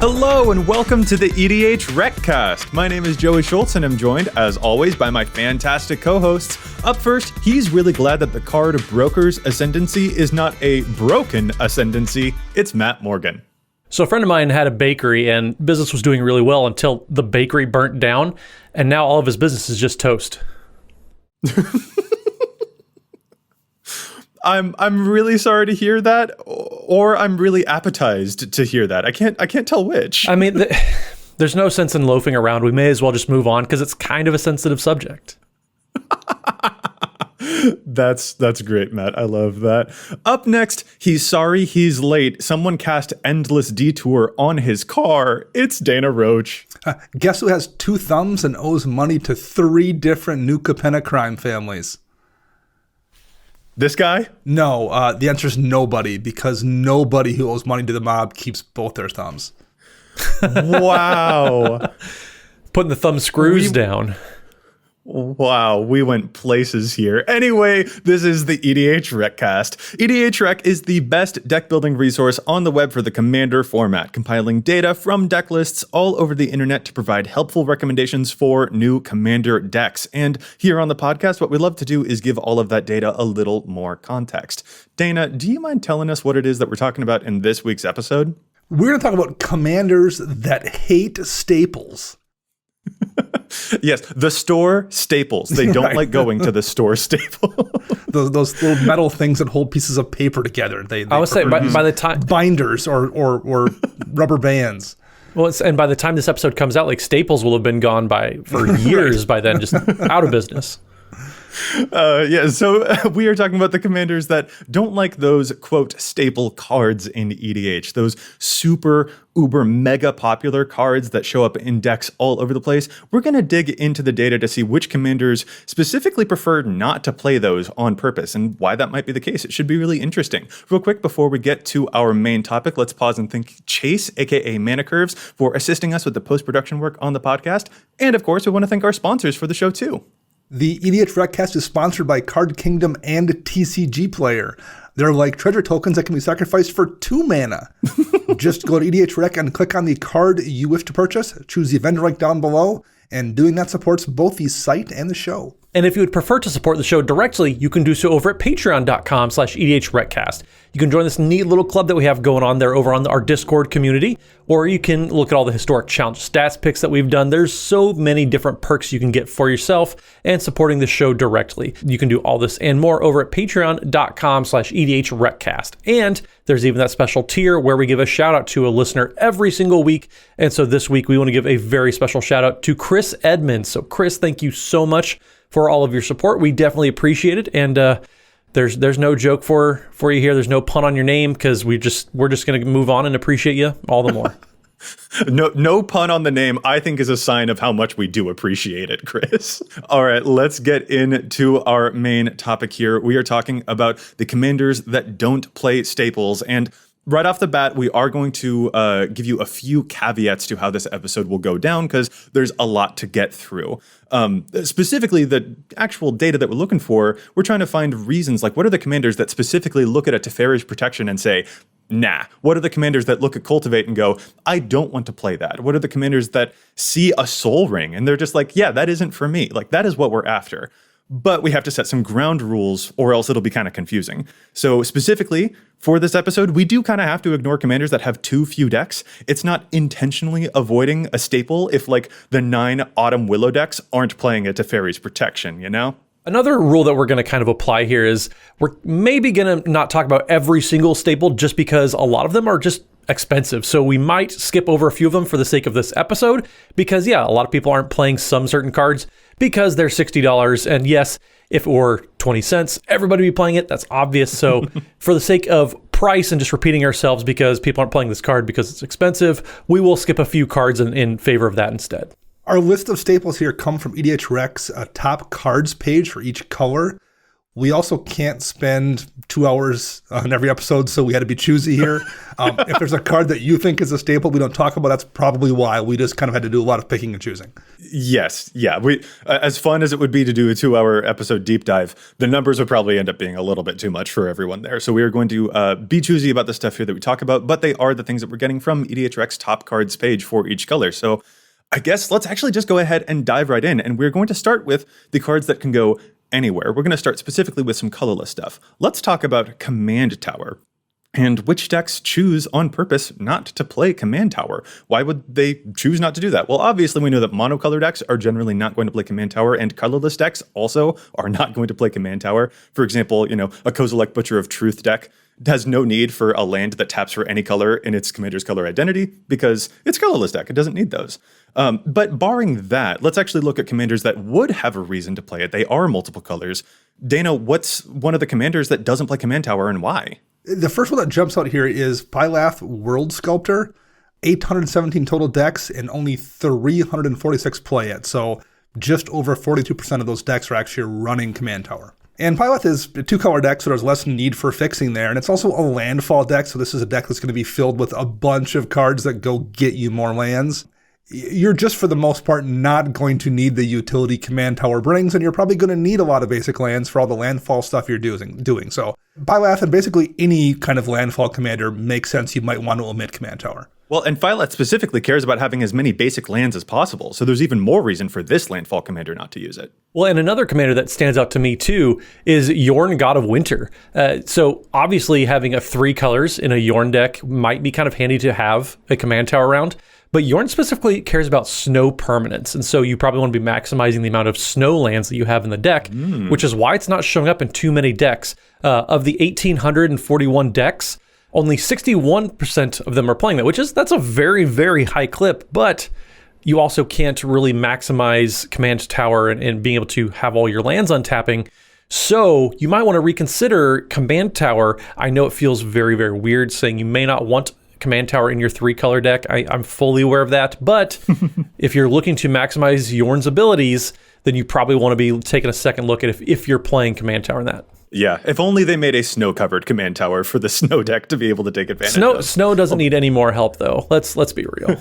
Hello and welcome to the EDHRECast. My name is Joey Schultz and I'm joined, as always, by my fantastic co-hosts. Up first, he's really glad that the card Broker's Ascendancy is not a broken ascendancy. It's Matt Morgan. So a friend of mine had a bakery and business was doing really well until the bakery burnt down, and now all of his business is just toast. I'm really sorry to hear that, or I'm really appetized to hear that. I can't tell which. I mean, there's no sense in loafing around. We may as well just move on because it's kind of a sensitive subject. That's great, Matt. I love that. Up next, he's sorry he's late. Someone cast Endless Detour on his car. It's Dana Roach. Guess who has 2 thumbs and owes money to 3 different New Capenna crime families? This guy? No, the answer is nobody, because nobody who owes money to the mob keeps both their thumbs. Wow. Putting the thumb screws down. Wow, we went places here. Anyway, this is the EDHRECast. EDHREC is the best deck building resource on the web for the Commander format, compiling data from deck lists all over the internet to provide helpful recommendations for new Commander decks. And here on the podcast, what we love to do is give all of that data a little more context. Dana, do you mind telling us what it is that we're talking about in this week's episode? We're going to talk about commanders that hate staples. Yes, the store staples. They don't like going to the store staple. those little metal things that hold pieces of paper together. They I would say by the time binders or rubber bands. Well, and by the time this episode comes out, like Staples will have been gone for years right. By then, just out of business. So we are talking about the commanders that don't like those, quote, staple cards in EDH, those super uber mega popular cards that show up in decks all over the place. We're going to dig into the data to see which commanders specifically prefer not to play those on purpose and why that might be the case. It should be really interesting. Real quick, before we get to our main topic, let's pause and thank Chase, aka Mana Curves, for assisting us with the post-production work on the podcast. And of course, we want to thank our sponsors for the show too. The EDHRECast is sponsored by Card Kingdom and TCG Player. They're like treasure tokens that can be sacrificed for 2 mana. Just go to EDHREC and click on the card you wish to purchase, choose the vendor link down below, and doing that supports both the site and the show. And if you would prefer to support the show directly, you can do so over at patreon.com/EDHRECast. You can join this neat little club that we have going on there over on our Discord community, or you can look at all the historic challenge stats picks that we've done. There's so many different perks you can get for yourself and supporting the show directly. You can do all this and more over at patreon.com/EDHRECast. And there's even that special tier where we give a shout out to a listener every single week. And so this week we want to give a very special shout out to Chris Edmonds. So Chris, thank you so much for all of your support. We definitely appreciate it. And there's no joke for you here. There's no pun on your name because we're just going to move on and appreciate you all the more. No pun on the name, I think, is a sign of how much we do appreciate it, Chris. All right, let's get into our main topic here. We are talking about the commanders that don't play staples. And right off the bat, we are going to give you a few caveats to how this episode will go down because there's a lot to get through. Specifically, the actual data that we're looking for, we're trying to find reasons, like what are the commanders that specifically look at a Teferi's protection and say, nah? What are the commanders that look at Cultivate and go, I don't want to play that? What are the commanders that see a Soul Ring and they're just like, yeah, that isn't for me. Like, that is what we're after. But we have to set some ground rules or else it'll be kind of confusing. So specifically for this episode, we do kind of have to ignore commanders that have too few decks. It's not intentionally avoiding a staple if like the 9 Autumn Willow decks aren't playing a Teferi's protection, you know? Another rule that we're going to kind of apply here is we're maybe going to not talk about every single staple just because a lot of them are just expensive. So we might skip over a few of them for the sake of this episode because, yeah, a lot of people aren't playing some certain cards because they're $60. And yes, if it were 20 cents, everybody would be playing it. That's obvious. So for the sake of price and just repeating ourselves because people aren't playing this card because it's expensive, we will skip a few cards in favor of that instead. Our list of staples here come from EDHREC's top cards page for each color. We also can't spend 2 hours on every episode, so we had to be choosy here. If there's a card that you think is a staple we don't talk about, that's probably why. We just kind of had to do a lot of picking and choosing. Yes, yeah. We, as fun as it would be to do a 2-hour episode deep dive, the numbers would probably end up being a little bit too much for everyone there. So we are going to be choosy about the stuff here that we talk about, but they are the things that we're getting from EDHREC's top cards page for each color. So I guess let's actually just go ahead and dive right in. And we're going to start with the cards that can go anywhere. We're going to start specifically with some colorless stuff. Let's talk about Command Tower and which decks choose on purpose not to play Command Tower. Why would they choose not to do that? Well, obviously we know that monocolor decks are generally not going to play Command Tower, and colorless decks also are not going to play Command Tower. For example, a Kozilek Butcher of Truth deck has no need for a land that taps for any color in its commander's color identity because it's a colorless deck. It doesn't need those. But barring that, let's actually look at commanders that would have a reason to play it. They are multiple colors. Dana, what's one of the commanders that doesn't play Command Tower and why? The first one that jumps out here is Pylath World Sculptor. 817 total decks and only 346 play it. So just over 42% of those decks are actually running Command Tower. And Pylath is a 2-color deck, so there's less need for fixing there. And it's also a landfall deck, so this is a deck that's going to be filled with a bunch of cards that go get you more lands. You're just, for the most part, not going to need the utility Command Tower brings, and you're probably going to need a lot of basic lands for all the landfall stuff you're doing. So Pylath and basically any kind of landfall commander makes sense. You might want to omit Command Tower. Well, and Pylath specifically cares about having as many basic lands as possible, so there's even more reason for this landfall commander not to use it. Well, and another commander that stands out to me too is Yorn, God of Winter. So obviously having 3 colors in a Yorn deck might be kind of handy to have a Command Tower around, but Yorn specifically cares about snow permanence, and so you probably want to be maximizing the amount of snow lands that you have in the deck, which is why it's not showing up in too many decks. Of the 1,841 decks, only 61% of them are playing that, that's a very, very high clip, but you also can't really maximize Command Tower and being able to have all your lands untapping. So you might want to reconsider Command Tower. I know it feels very, very weird saying you may not want Command Tower in your 3-color deck. I'm fully aware of that, but if you're looking to maximize Yorn's abilities, then you probably want to be taking a second look at if you're playing Command Tower in that. Yeah, if only they made a snow-covered Command Tower for the snow deck to be able to take advantage of. Snow doesn't need any more help, though. Let's be real.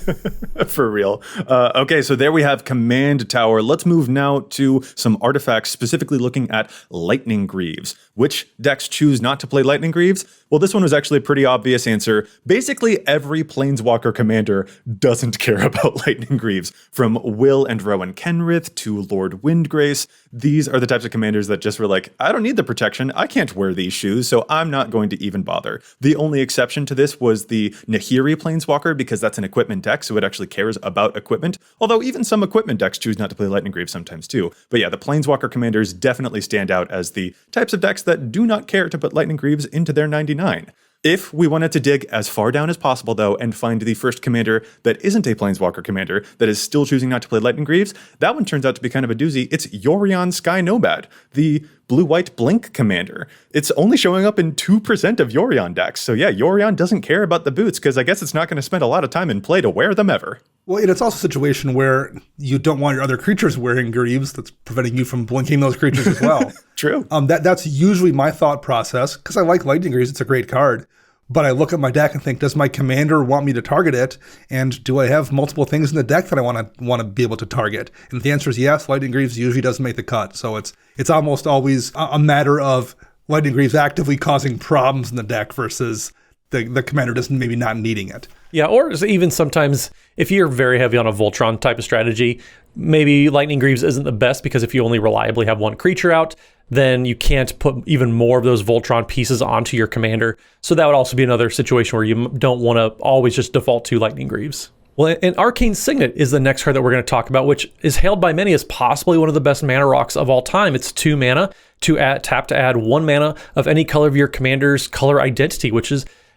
For real. Okay, so there we have Command Tower. Let's move now to some artifacts, specifically looking at Lightning Greaves. Which decks choose not to play Lightning Greaves? Well, this one was actually a pretty obvious answer. Basically, every Planeswalker commander doesn't care about Lightning Greaves. From Will and Rowan Kenrith to Lord Windgrace, these are the types of commanders that just were like, I don't need the protection. I can't wear these shoes, so I'm not going to even bother. The only exception to this was the Nahiri Planeswalker, because that's an equipment deck, so it actually cares about equipment. Although even some equipment decks choose not to play Lightning Greaves sometimes too. But yeah, the Planeswalker commanders definitely stand out as the types of decks that do not care to put Lightning Greaves into their 99. If we wanted to dig as far down as possible, though, and find the first commander that isn't a Planeswalker commander that is still choosing not to play Lightning Greaves, that one turns out to be kind of a doozy. It's Yorion Sky Nomad, the blue-white blink commander. It's only showing up in 2% of Yorion decks. So yeah, Yorion doesn't care about the boots because I guess it's not going to spend a lot of time in play to wear them ever. Well, and it's also a situation where you don't want your other creatures wearing Greaves. That's preventing you from blinking those creatures as well. True. That's usually my thought process, because I like Lightning Greaves. It's a great card. But I look at my deck and think, does my commander want me to target it? And do I have multiple things in the deck that I want to be able to target? And if the answer is yes, Lightning Greaves usually doesn't make the cut. So it's almost always a matter of Lightning Greaves actively causing problems in the deck versus the commander just maybe not needing it. Yeah, or even sometimes if you're very heavy on a Voltron type of strategy, maybe Lightning Greaves isn't the best because if you only reliably have one creature out, then you can't put even more of those Voltron pieces onto your commander. So that would also be another situation where you don't want to always just default to Lightning Greaves. Well, and Arcane Signet is the next card that we're going to talk about, which is hailed by many as possibly one of the best mana rocks of all time. It's 2 mana to add 1 mana of any color of your commander's color identity,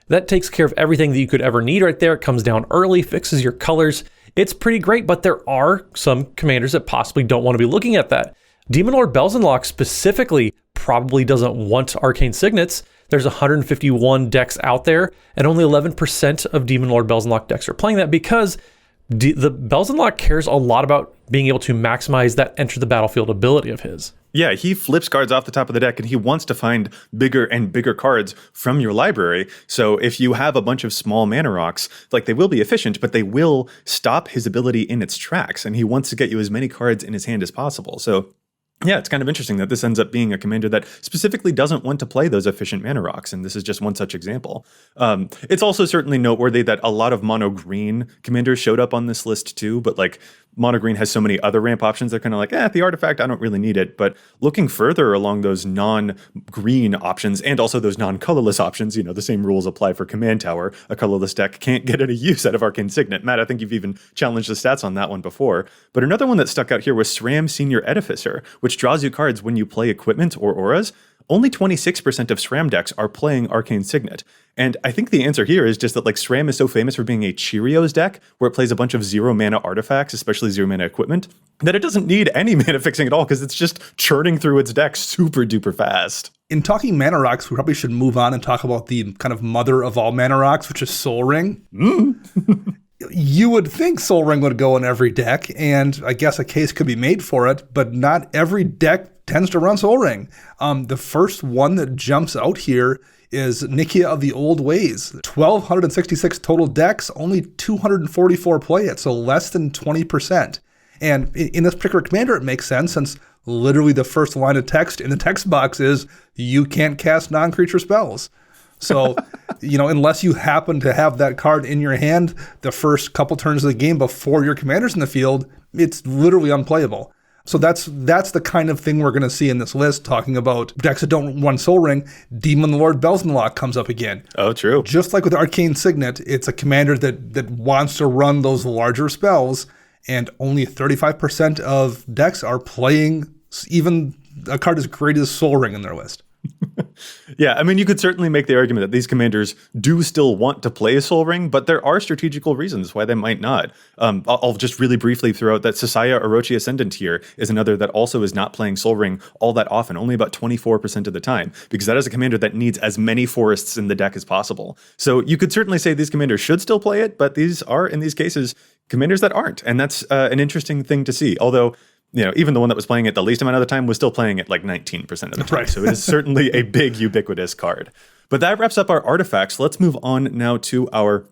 that takes care of everything that you could ever need right there. It comes down early, fixes your colors. It's pretty great, but there are some commanders that possibly don't want to be looking at that. Demon Lord Belzenlock specifically probably doesn't want Arcane Signets. There's 151 decks out there, and only 11% of Demon Lord Belzenlock decks are playing that because the Belzenlock cares a lot about being able to maximize that enter the battlefield ability of his. Yeah, he flips cards off the top of the deck and he wants to find bigger and bigger cards from your library. So if you have a bunch of small mana rocks, like they will be efficient, but they will stop his ability in its tracks. And he wants to get you as many cards in his hand as possible. So yeah, it's kind of interesting that this ends up being a commander that specifically doesn't want to play those efficient mana rocks, and this is just one such example. It's also certainly noteworthy that a lot of mono green commanders showed up on this list too, but like mono green has so many other ramp options, they're kind of like, the artifact, I don't really need it. But looking further along those non-green options and also those non-colorless options, the same rules apply for Command Tower. A colorless deck can't get any use out of Arcane Signet. Matt, I think you've even challenged the stats on that one before. But another one that stuck out here was SRAM Senior Edificer, which draws you cards when you play equipment or auras. Only 26% of SRAM decks are playing Arcane Signet. And I think the answer here is just that like SRAM is so famous for being a Cheerios deck where it plays a bunch of 0 mana artifacts, especially 0 mana equipment, that it doesn't need any mana fixing at all because it's just churning through its deck super duper fast. In talking mana rocks, we probably should move on and talk about the kind of mother of all mana rocks, which is Soul Ring. You would think Soul Ring would go in every deck, and I guess a case could be made for it, but not every deck tends to run Soul Ring. The first one that jumps out here is Nikia of the Old Ways. 1,266 total decks, only 244 play it, so less than 20%. And in this particular commander, it makes sense since literally the first line of text in the text box is, you can't cast non-creature spells. So, unless you happen to have that card in your hand the first couple turns of the game before your commander's in the field, it's literally unplayable. So that's the kind of thing we're going to see in this list, talking about decks that don't run Soul Ring. Demon Lord Belzenlock comes up again. Oh, true. Just like with Arcane Signet, it's a commander that wants to run those larger spells, and only 35% of decks are playing even a card as great as Soul Ring in their list. Yeah, I mean, you could certainly make the argument that these commanders do still want to play Soul Ring, but there are strategical reasons why they might not. I'll just really briefly throw out that Sasaya Orochi Ascendant here is another that also is not playing Soul Ring all that often, only about 24% of the time, because that is a commander that needs as many forests in the deck as possible. So you could certainly say these commanders should still play it, but these are, in these cases, commanders that aren't, and that's an interesting thing to see. Although, even the one that was playing it the least amount of the time was still playing it like 19% of the time. Right. So it is certainly a big ubiquitous card. But that wraps up our artifacts. Let's move on now to our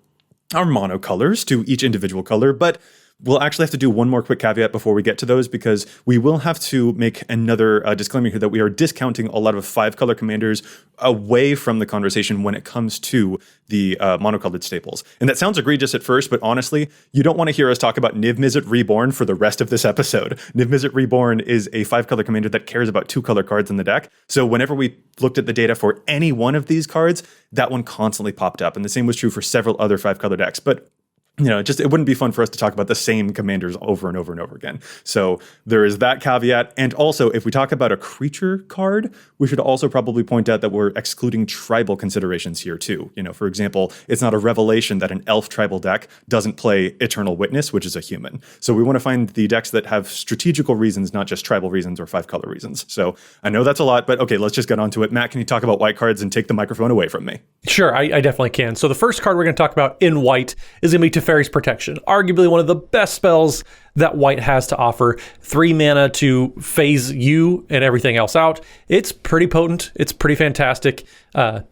mono colors, to each individual color. But we'll actually have to do one more quick caveat before we get to those, because we will have to make another disclaimer here that we are discounting a lot of 5-color commanders away from the conversation when it comes to the monocolored staples. And that sounds egregious at first, but honestly, you don't want to hear us talk about Niv Mizzet Reborn for the rest of this episode. Niv Mizzet Reborn is a 5-color commander that cares about 2-color cards in the deck. So whenever we looked at the data for any one of these cards, that one constantly popped up. And the same was true for several other 5-color decks. But it wouldn't be fun for us to talk about the same commanders over and over and over again. So there is that caveat. And also, if we talk about a creature card, we should also probably point out that we're excluding tribal considerations here too. For example, it's not a revelation that an elf tribal deck doesn't play Eternal Witness, which is a human. So we want to find the decks that have strategical reasons, not just tribal reasons or 5-color reasons. So I know that's a lot, but okay, let's just get on to it. Matt, can you talk about white cards and take the microphone away from me? Sure, I definitely can. So the first card we're going to talk about in white is going to be Teferi's Protection, arguably one of the best spells that white has to offer. 3 mana to phase you and everything else out. It's pretty potent. It's pretty fantastic. And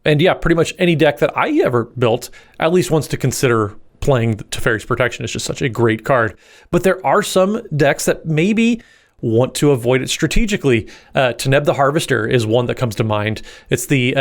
yeah, pretty much any deck that I ever built at least wants to consider playing Teferi's Protection. It's just such a great card. But there are some decks that maybe want to avoid it strategically. Teneb the Harvester is one that comes to mind. It's the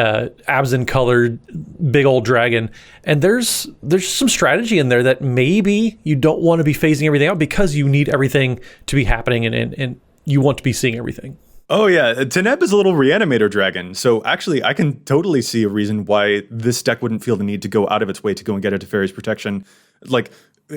Abzan-colored big old dragon. And there's some strategy in there that maybe you don't want to be phasing everything out because you need everything to be happening and you want to be seeing everything. Oh yeah, Teneb is a little reanimator dragon. So actually, I can totally see a reason why this deck wouldn't feel the need to go out of its way to go and get a Teferi's Protection. Like,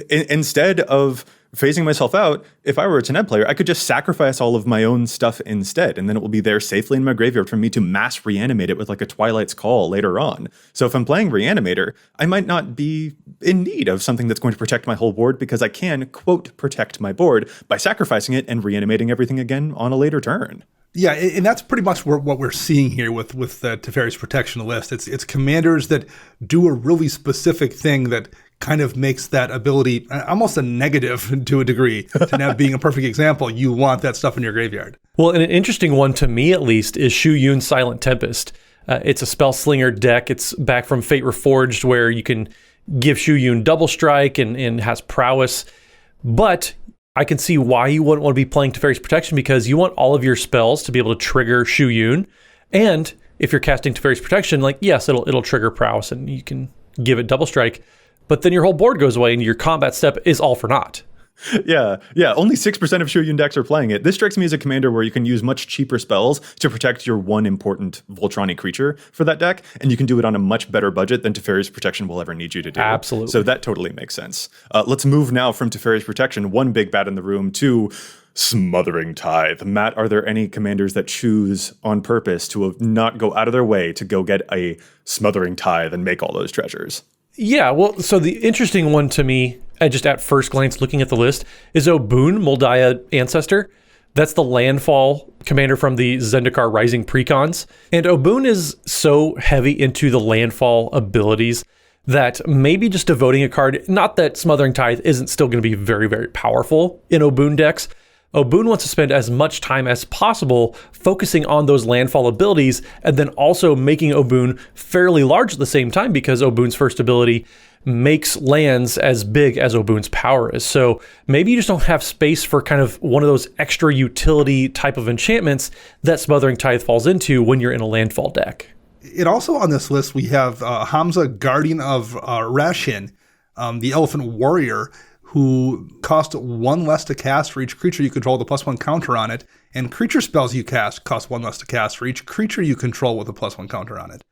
instead of phasing myself out, if I were a Teneb player, I could just sacrifice all of my own stuff instead, and then it will be there safely in my graveyard for me to mass reanimate it with like a Twilight's Call later on. So if I'm playing Reanimator, I might not be in need of something that's going to protect my whole board because I can, quote, protect my board by sacrificing it and reanimating everything again on a later turn. Yeah, and that's pretty much what we're seeing here with the Teferi's Protection list. It's commanders that do a really specific thing that kind of makes that ability almost a negative to a degree. To now being a perfect example, you want that stuff in your graveyard. Well, and an interesting one to me, at least, is Shu Yun's Silent Tempest. It's a spell slinger deck. It's back from Fate Reforged, where you can give Shu Yun double strike and has prowess. But I can see why you wouldn't want to be playing Teferi's Protection, because you want all of your spells to be able to trigger Shu Yun. And if you're casting Teferi's Protection, like, yes, it'll trigger prowess and you can give it double strike, but then your whole board goes away and your combat step is all for naught. Yeah. Only 6% of Shu Yun decks are playing it. This strikes me as a commander where you can use much cheaper spells to protect your one important Voltroni creature for that deck, and you can do it on a much better budget than Teferi's Protection will ever need you to do. Absolutely. So that totally makes sense. Let's move now from Teferi's Protection, one big bat in the room, to Smothering Tithe. Matt, are there any commanders that choose on purpose to not go out of their way to go get a Smothering Tithe and make all those treasures? Yeah, well, so the interesting one to me, just at first glance looking at the list, is Obun, Moldiah Ancestor. That's the landfall commander from the Zendikar Rising precons. And Obun is so heavy into the landfall abilities that maybe just devoting a card, not that Smothering Tithe isn't still going to be very, very powerful in Obun decks. Obun wants to spend as much time as possible focusing on those landfall abilities, and then also making Obun fairly large at the same time, because Obun's first ability makes lands as big as Obun's power is. So maybe you just don't have space for kind of one of those extra utility type of enchantments that Smothering Tithe falls into when you're in a landfall deck. It also on this list, we have Hamza, Guardian of Rashin, the Elephant Warrior, who cost 1 less to cast for each creature you control with a +1 counter on it, and creature spells you cast cost 1 less to cast for each creature you control with a +1 counter on it.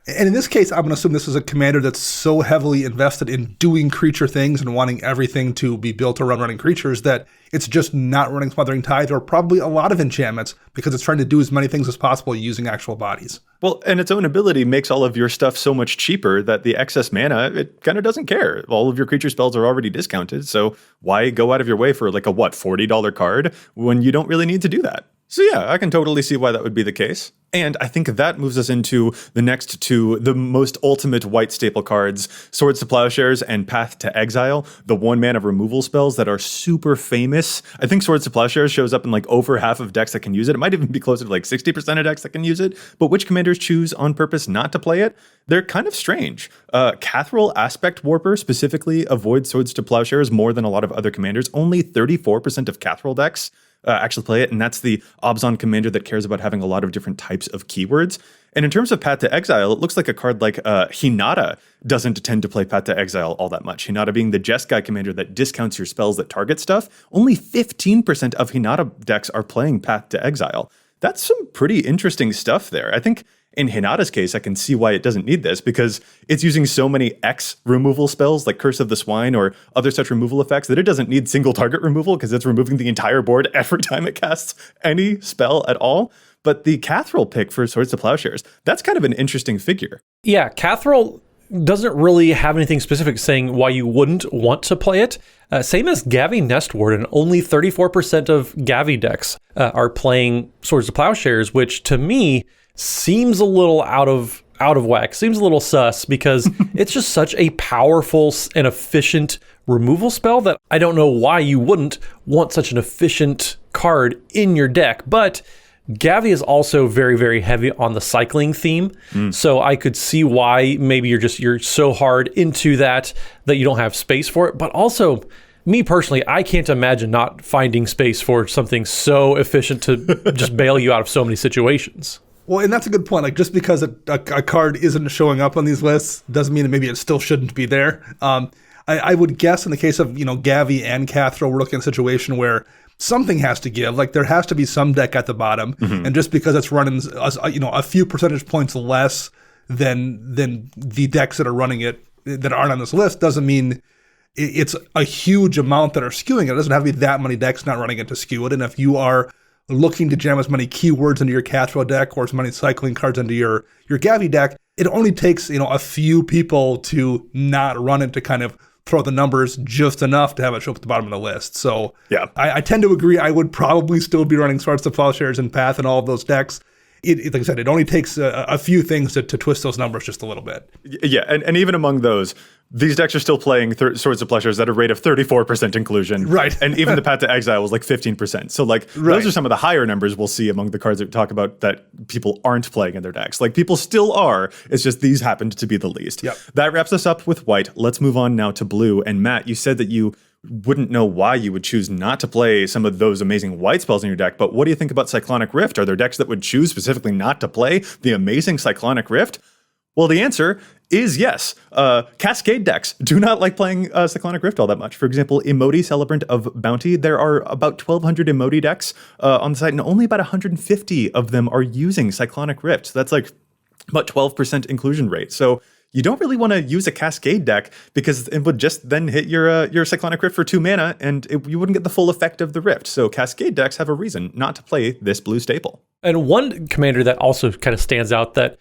And in this case, I'm going to assume this is a commander that's so heavily invested in doing creature things and wanting everything to be built around running creatures that it's just not running Smothering Tithe or probably a lot of enchantments, because it's trying to do as many things as possible using actual bodies. Well, and its own ability makes all of your stuff so much cheaper that the excess mana, it kind of doesn't care. All of your creature spells are already discounted, so why go out of your way for like a, $40 card when you don't really need to do that? So yeah, I can totally see why that would be the case. And I think that moves us into the next two, the most ultimate white staple cards, Swords to Plowshares and Path to Exile, the 1-mana removal spells that are super famous. I think Swords to Plowshares shows up in like over half of decks that can use it. It might even be closer to like 60% of decks that can use it. But which commanders choose on purpose not to play it? They're kind of strange. Cathrall Aspect Warper specifically avoids Swords to Plowshares more than a lot of other commanders. Only 34% of Cathrall decks actually play it, and that's the Obzon commander that cares about having a lot of different types of keywords. And in terms of Path to Exile, it looks like a card like Hinata doesn't tend to play Path to Exile all that much. Hinata being the Jeskai commander that discounts your spells that target stuff, only 15% of Hinata decks are playing Path to Exile. That's some pretty interesting stuff there. I think in Hinata's case, I can see why it doesn't need this, because it's using so many X removal spells like Curse of the Swine or other such removal effects that it doesn't need single target removal, because it's removing the entire board every time it casts any spell at all. But the Cathrall pick for Swords to Plowshares, that's kind of an interesting figure. Yeah, Cathrall doesn't really have anything specific saying why you wouldn't want to play it. Same as Gavi Nest Warden, only 34% of Gavi decks are playing Swords to Plowshares, which to me seems a little out of whack, seems a little sus, because it's just such a powerful and efficient removal spell that I don't know why you wouldn't want such an efficient card in your deck. But Gavi is also very, very heavy on the cycling theme. So I could see why maybe you're so hard into that you don't have space for it. But also, me personally, I can't imagine not finding space for something so efficient to just bail you out of so many situations. Well, and that's a good point. Like, just because a card isn't showing up on these lists doesn't mean that maybe it still shouldn't be there. I would guess in the case of, Gavi and Cathrall, we're looking at a situation where something has to give. Like, there has to be some deck at the bottom. And just because it's running, a few percentage points less than the decks that are running it that aren't on this list doesn't mean it's a huge amount that are skewing it. It doesn't have to be that many decks not running it to skew it. And if you are looking to jam as many keywords into your Cathrall deck or as many cycling cards into your Gavi deck, it only takes, a few people to not run it to kind of throw the numbers just enough to have it show up at the bottom of the list. So yeah, I tend to agree. I would probably still be running Swords to Plowshares and Path and all of those decks. Like I said, it only takes a few things to twist those numbers just a little bit. Yeah, and even among those, these decks are still playing Swords of Plowshares at a rate of 34% inclusion. Right. And even the Path to Exile was like 15%. So like those are some of the higher numbers we'll see among the cards that we talk about that people aren't playing in their decks. Like people still are. It's just these happened to be the least. Yep. That wraps us up with white. Let's move on now to blue. And Matt, you said that you wouldn't know why you would choose not to play some of those amazing white spells in your deck. But what do you think about Cyclonic Rift? Are there decks that would choose specifically not to play the amazing Cyclonic Rift? Well, the answer is yes. Cascade decks do not like playing Cyclonic Rift all that much. For example, Emoti, Celebrant of Bounty, there are about 1,200 Emoti decks on the site, and only about 150 of them are using Cyclonic Rift. So that's like about 12% inclusion rate. So you don't really want to use a Cascade deck because it would just then hit your Cyclonic Rift for 2 mana, and you wouldn't get the full effect of the Rift. So Cascade decks have a reason not to play this blue staple. And one commander that also kind of stands out that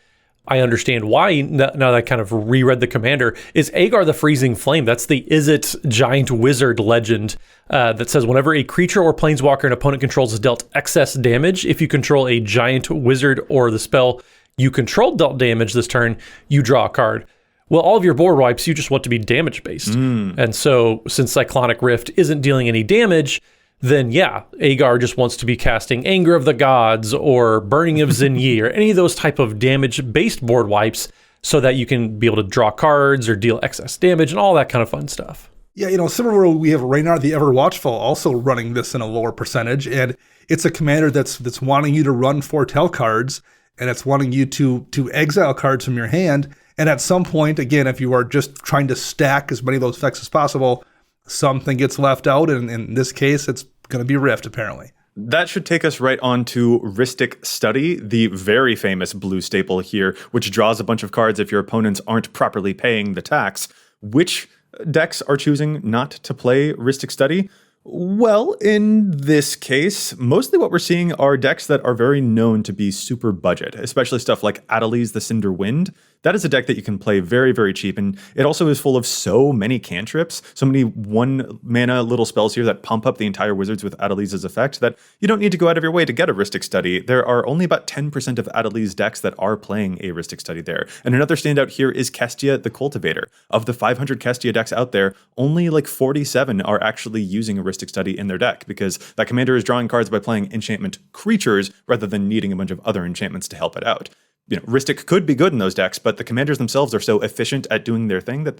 I understand why, now that I kind of reread the commander, is Aegar the Freezing Flame. That's the Izzet Giant Wizard legend that says whenever a creature or planeswalker an opponent controls is dealt excess damage, if you control a giant wizard or the spell you control dealt damage this turn, you draw a card. Well, all of your board wipes, you just want to be damage-based. And so since Cyclonic Rift isn't dealing any damage, then yeah, Aegar just wants to be casting Anger of the Gods or Burning of Zinyi or any of those type of damage-based board wipes so that you can be able to draw cards or deal excess damage and all that kind of fun stuff. Yeah, similarly, we have Raynar the Ever Watchful also running this in a lower percentage, and it's a commander that's wanting you to run foretell cards, and it's wanting you to exile cards from your hand, and at some point, again, if you are just trying to stack as many of those effects as possible, something gets left out, and in this case, it's going to be Rift, apparently. That should take us right on to Rhystic Study, the very famous blue staple here, which draws a bunch of cards if your opponents aren't properly paying the tax. Which decks are choosing not to play Rhystic Study? Well, in this case, mostly what we're seeing are decks that are very known to be super budget, especially stuff like Adeliz the Cinder Wind. That is a deck that you can play very, very cheap, and it also is full of so many cantrips, so many 1 mana little spells here that pump up the entire Wizards with Adeliz's effect that you don't need to go out of your way to get a Rhystic Study. There are only about 10% of Adeliz decks that are playing a Rhystic Study there. And another standout here is Kestia the Cultivator. Of the 500 Kestia decks out there, only like 47 are actually using a Rhystic Study in their deck because that commander is drawing cards by playing enchantment creatures rather than needing a bunch of other enchantments to help it out. Rhystic could be good in those decks, but the commanders themselves are so efficient at doing their thing that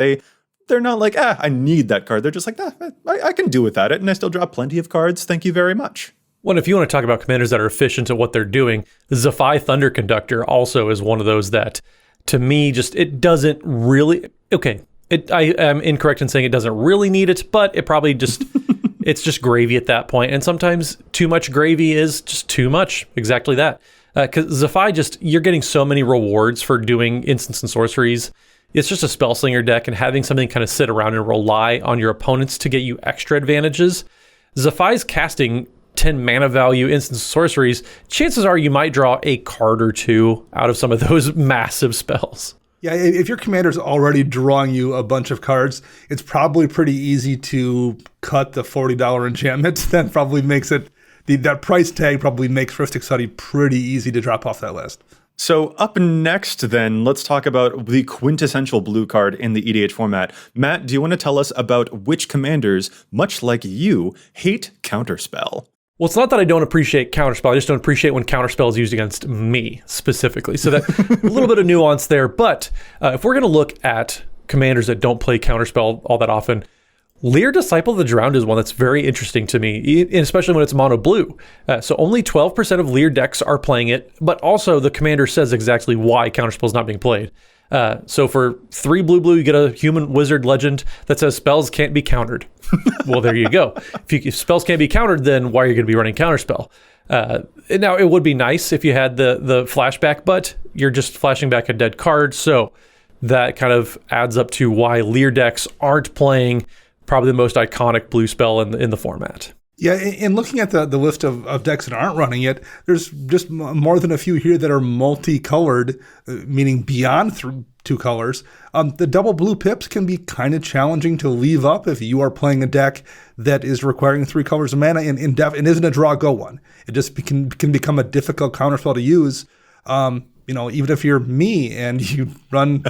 they're not like, I need that card. They're just like, I can do without it, and I still draw plenty of cards. Thank you very much. Well, if you want to talk about commanders that are efficient at what they're doing, Zephi Thunder Conductor also is one of those that, to me, just it doesn't really. Okay, I am incorrect in saying it doesn't really need it, but it probably just it's just gravy at that point. And sometimes too much gravy is just too much. Exactly that. Because Zephi, you're getting so many rewards for doing instants and sorceries. It's just a spellslinger deck, and having something kind of sit around and rely on your opponents to get you extra advantages. Zephi's casting 10 mana value instants and sorceries. Chances are you might draw a card or two out of some of those massive spells. Yeah, if your commander's already drawing you a bunch of cards, it's probably pretty easy to cut the $40 enchantment. That probably makes it that price tag probably makes Rhystic Study pretty easy to drop off that list. So up next, then, let's talk about the quintessential blue card in the EDH format. Matt, do you want to tell us about which commanders, much like you, hate Counterspell? Well, it's not that I don't appreciate Counterspell. I just don't appreciate when Counterspell is used against me specifically. So that a little bit of nuance there. But if we're going to look at commanders that don't play Counterspell all that often, Leer Disciple of the Drowned is one that's very interesting to me, especially when it's mono blue. So only 12% of Leer decks are playing it, but also the commander says exactly why Counterspell is not being played. So for 3 blue, you get a human wizard legend that says spells can't be countered. Well, there you go. If spells can't be countered, then why are you going to be running Counterspell? Now, it would be nice if you had the flashback, but you're just flashing back a dead card. So that kind of adds up to why Leer decks aren't playing probably the most iconic blue spell in the format. Yeah, and looking at the list of decks that aren't running it, there's just more than a few here that are multicolored, meaning beyond 2 colors. The double blue pips can be kind of challenging to leave up if you are playing a deck that is requiring 3 colors of mana and isn't a draw go one. It just can become a difficult counterspell to use. even if you're me and you run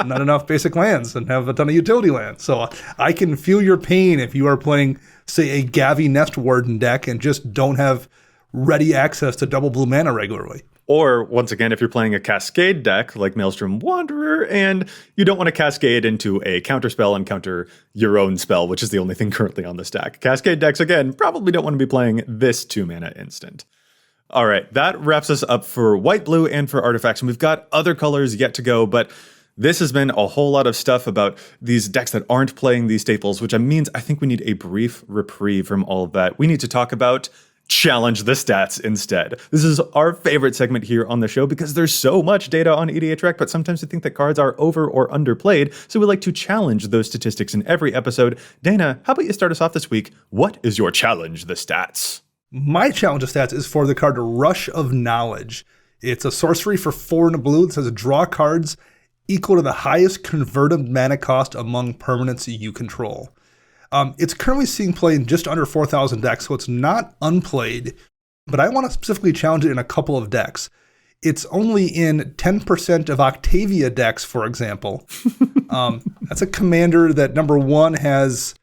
not enough basic lands and have a ton of utility lands. So I can feel your pain if you are playing, say, a Gavi Nest Warden deck and just don't have ready access to double blue mana regularly. Or, once again, if you're playing a Cascade deck like Maelstrom Wanderer and you don't want to Cascade into a Counterspell and counter your own spell, which is the only thing currently on the stack. Cascade decks, again, probably don't want to be playing this 2-mana instant. All right, that wraps us up for white, blue, and for artifacts. And we've got other colors yet to go, but this has been a whole lot of stuff about these decks that aren't playing these staples, which means I think we need a brief reprieve from all of that. We need to talk about challenge the stats instead. This is our favorite segment here on the show because there's so much data on EDHREC, but sometimes we think that cards are over or underplayed, so we like to challenge those statistics in every episode. Dana, how about you start us off this week? What is your challenge the stats? My challenge of stats is for the card Rush of Knowledge. It's a sorcery for 4 and a blue that says draw cards equal to the highest converted mana cost among permanents you control. It's currently seeing play in just under 4,000 decks, so it's not unplayed, but I want to specifically challenge it in a couple of decks. It's only in 10% of Octavia decks, for example. That's a commander that, number one, has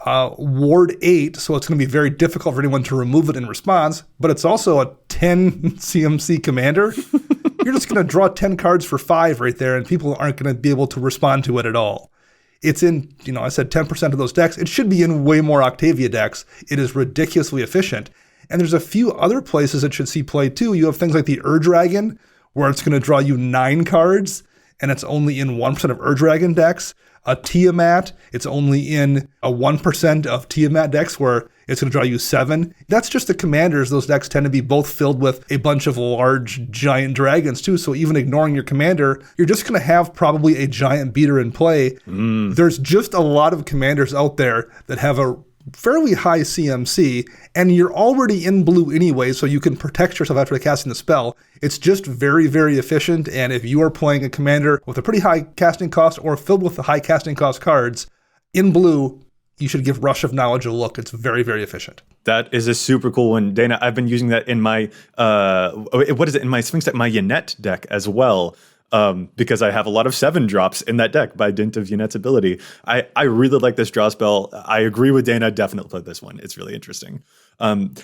Ward 8, so it's going to be very difficult for anyone to remove it in response, but it's also a 10 CMC commander. You're just going to draw 10 cards for 5 right there, and people aren't going to be able to respond to it at all. It's in, I said 10% of those decks. It should be in way more Octavia decks. It is ridiculously efficient. And there's a few other places it should see play too. You have things like the Ur-Dragon, where it's going to draw you 9 cards, and it's only in 1% of Ur-Dragon decks. A Tiamat, it's only in a 1% of Tiamat decks where it's going to draw you 7. That's just the commanders. Those decks tend to be both filled with a bunch of large giant dragons too. So even ignoring your commander, you're just going to have probably a giant beater in play. There's just a lot of commanders out there that have a fairly high CMC, and you're already in blue anyway, so you can protect yourself after casting the spell. It's just very, very efficient, and if you are playing a commander with a pretty high casting cost or filled with the high casting cost cards, in blue, you should give Rush of Knowledge a look. It's very, very efficient. That is a super cool one. Dana, I've been using that in my, in my Sphinx deck, my Yannette deck as well. Because I have a lot of 7 drops in that deck by dint of Yannette's ability. I really like this draw spell. I agree with Dana. Definitely play this one. It's really interesting.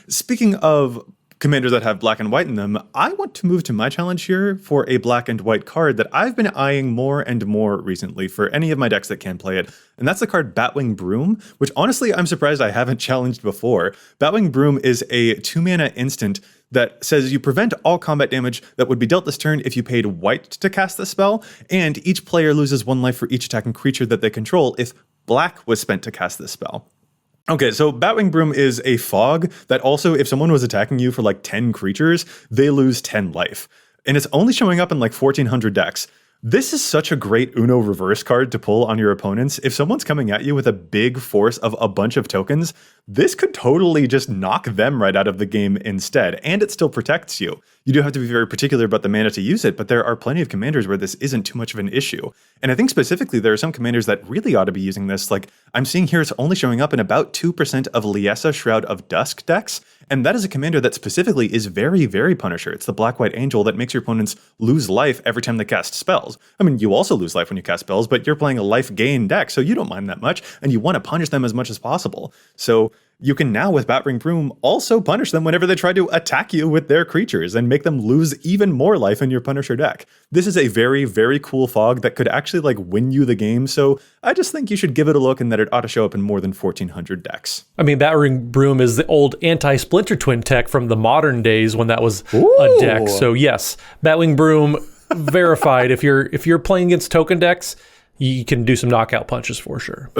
Speaking of commanders that have black and white in them, I want to move to my challenge here for a black and white card that I've been eyeing more and more recently for any of my decks that can play it. And that's the card Batwing Broom, which honestly, I'm surprised I haven't challenged before. Batwing Broom is a 2-mana instant that says you prevent all combat damage that would be dealt this turn if you paid white to cast the spell, and each player loses 1 life for each attacking creature that they control if black was spent to cast this spell. Okay, so Batwing Broom is a fog that also, if someone was attacking you for like 10 creatures, they lose 10 life. And it's only showing up in like 1,400 decks. This is such a great Uno reverse card to pull on your opponents. If someone's coming at you with a big force of a bunch of tokens, this could totally just knock them right out of the game instead, and it still protects you. You do have to be very particular about the mana to use it, but there are plenty of commanders where this isn't too much of an issue. And I think specifically there are some commanders that really ought to be using this. Like I'm seeing here, it's only showing up in about 2% of Liesa Shroud of Dusk decks, and that is a commander that specifically is very, very Punisher. It's the Black-White Angel that makes your opponents lose life every time they cast spells. I mean, you also lose life when you cast spells, but you're playing a life gain deck, so you don't mind that much, and you want to punish them as much as possible. So you can now, with Batwing Broom, also punish them whenever they try to attack you with their creatures and make them lose even more life in your Punisher deck. This is a very, very cool fog that could actually like win you the game, so I just think you should give it a look and that it ought to show up in more than 1,400 decks. I mean, Batwing Broom is the old anti-Splinter Twin tech from the modern days when that was a deck. So yes, Batwing Broom verified. If you're playing against token decks, you can do some knockout punches for sure.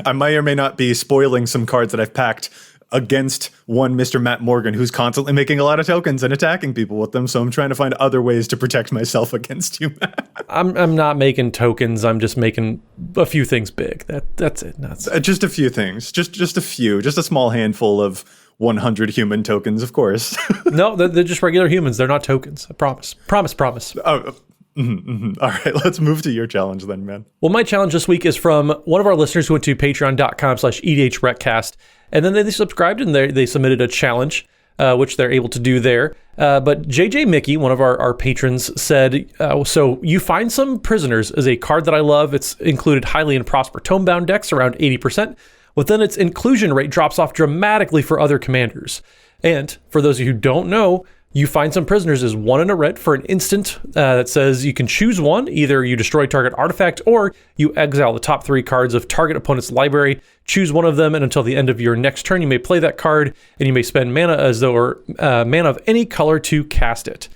I may or may not be spoiling some cards that I've packed against one Mr. Matt Morgan, who's constantly making a lot of tokens and attacking people with them. So I'm trying to find other ways to protect myself against you, Matt. I'm not making tokens. I'm just making a few things big. That's it. Just a few things. Just a few. Just a small handful of 100 human tokens, of course. No, they're just regular humans. They're not tokens. I promise. Promise. Oh. All right, let's move to your challenge then, man. Well, my challenge this week is from one of our listeners who went to patreon.com/EDHRECast, and then they subscribed and they submitted a challenge. which they're able to do there. But JJ Mickey, one of our patrons, said, so You Find Some Prisoners is a card that I love. It's included highly in Prosper Tomebound decks, around 80%, but then its inclusion rate drops off dramatically for other commanders. And for those of you who don't know, You Find Some Prisoners is 1 in a red for an instant that says you can choose one. Either you destroy target artifact or you exile the top 3 cards of target opponent's library. Choose one of them, and until the end of your next turn, you may play that card, and you may spend mana as though or mana of any color to cast it.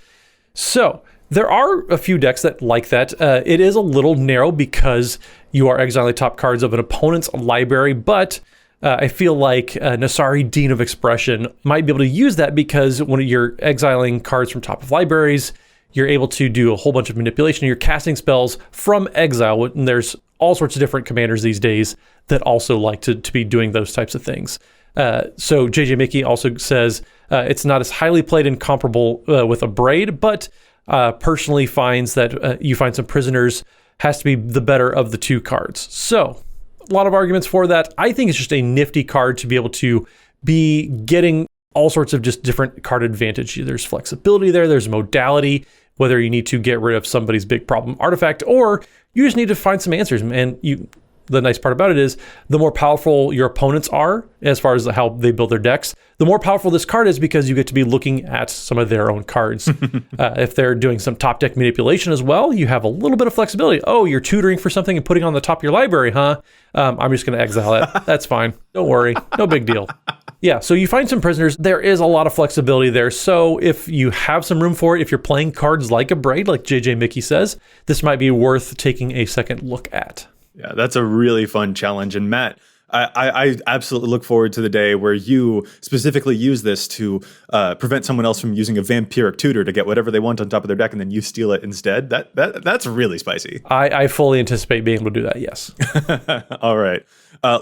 So there are a few decks that like that. It is a little narrow because you are exiling top cards of an opponent's library, but I feel like Nasari, Dean of Expression, might be able to use that because when you're exiling cards from top of libraries, you're able to do a whole bunch of manipulation. You're casting spells from exile, and there's all sorts of different commanders these days that also like to be doing those types of things. So JJ Mickey also says it's not as highly played and comparable with a Braid, but personally finds that You Find Some Prisoners has to be the better of the 2 cards. So a lot of arguments for that. I think it's just a nifty card to be able to be getting all sorts of just different card advantage. There's flexibility there, there's modality, whether you need to get rid of somebody's big problem artifact or you just need to find some answers. And the nice part about it is the more powerful your opponents are as far as how they build their decks, the more powerful this card is because you get to be looking at some of their own cards. If they're doing some top deck manipulation as well, you have a little bit of flexibility. Oh, you're tutoring for something and putting on the top of your library, huh? I'm just going to exile that. That's fine. Don't worry. No big deal. Yeah, so You Find Some Prisoners. There is a lot of flexibility there. So if you have some room for it, if you're playing cards like a Braid, like JJ Mickey says, this might be worth taking a second look at. Yeah, that's a really fun challenge. And Matt, I absolutely look forward to the day where you specifically use this to prevent someone else from using a vampiric tutor to get whatever they want on top of their deck, and then you steal it instead. That's really spicy. I fully anticipate being able to do that, yes. All right.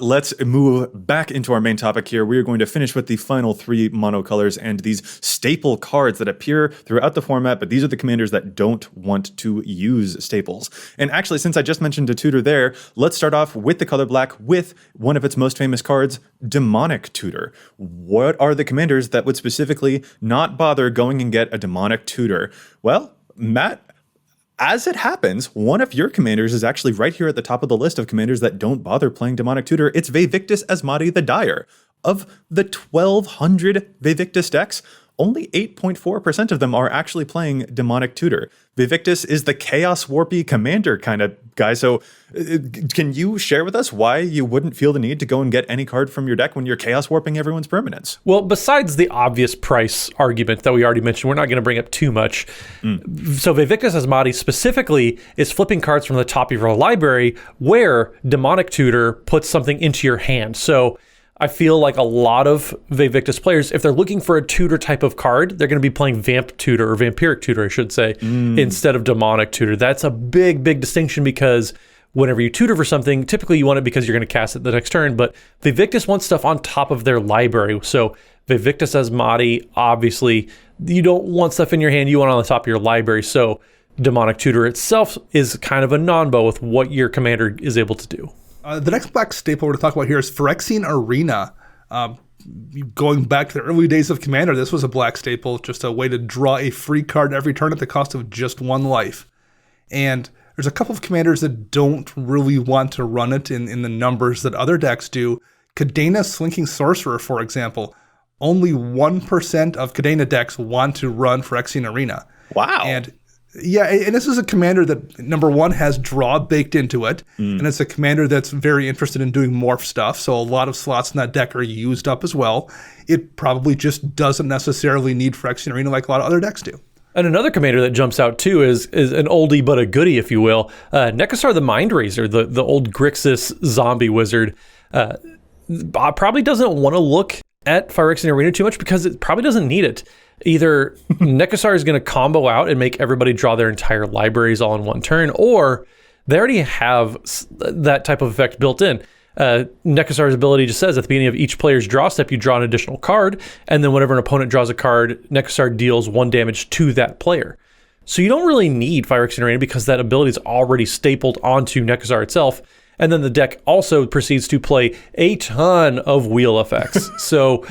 Let's move back into our main topic here. We are going to finish with the final 3 monocolors and these staple cards that appear throughout the format, but these are the commanders that don't want to use staples. And actually, since I just mentioned a tutor there, let's start off with the color black with one of its most famous cards, Demonic Tutor. What are the commanders that would specifically not bother going and get a Demonic Tutor? Well, Matt, as it happens, one of your commanders is actually right here at the top of the list of commanders that don't bother playing Demonic Tutor. It's Vevictus Asmati the Dire. Of the 1,200 Vevictus decks, only 8.4% of them are actually playing Demonic Tutor. Vevictus is the Chaos Warpy commander kind of guy. So can you share with us why you wouldn't feel the need to go and get any card from your deck when you're Chaos Warping everyone's permanents? Well, besides the obvious price argument that we already mentioned, we're not going to bring up too much. So Vevictus Asmati specifically is flipping cards from the top of your library where Demonic Tutor puts something into your hand. So I feel like a lot of Vevictus players, if they're looking for a tutor type of card, they're going to be playing Vamp Tutor or Vampiric Tutor, I should say, instead of Demonic Tutor. That's a big, big distinction because whenever you tutor for something, typically you want it because you're going to cast it the next turn, but Vevictus wants stuff on top of their library. So Vevictus Asmati, obviously, you don't want stuff in your hand, you want it on the top of your library. So Demonic Tutor itself is kind of a non-bow with what your commander is able to do. The next black staple we're going to talk about here is Phyrexian Arena. Going back to the early days of Commander, this was a black staple, just a way to draw a free card every turn at the cost of just 1 life. And there's a couple of commanders that don't really want to run it in the numbers that other decks do. Kadena Slinking Sorcerer, for example. Only 1% of Kadena decks want to run Phyrexian Arena. Wow. And this is a commander that, number one, has draw baked into it, and it's a commander that's very interested in doing morph stuff, so a lot of slots in that deck are used up as well. It probably just doesn't necessarily need Phyrexian Arena like a lot of other decks do. And another commander that jumps out too is an oldie but a goodie, if you will. Nekasar the Mindraiser, the old Grixis zombie wizard, probably doesn't want to look at Phyrexian Arena too much because it probably doesn't need it. Either Nekasar is going to combo out and make everybody draw their entire libraries all in one turn, or they already have that type of effect built in. Nekasar's ability just says at the beginning of each player's draw step, you draw an additional card, and then whenever an opponent draws a card, Nekasar deals 1 damage to that player. So you don't really need Phyrexian Arena because that ability is already stapled onto Nekasar itself. And then the deck also proceeds to play a ton of wheel effects. So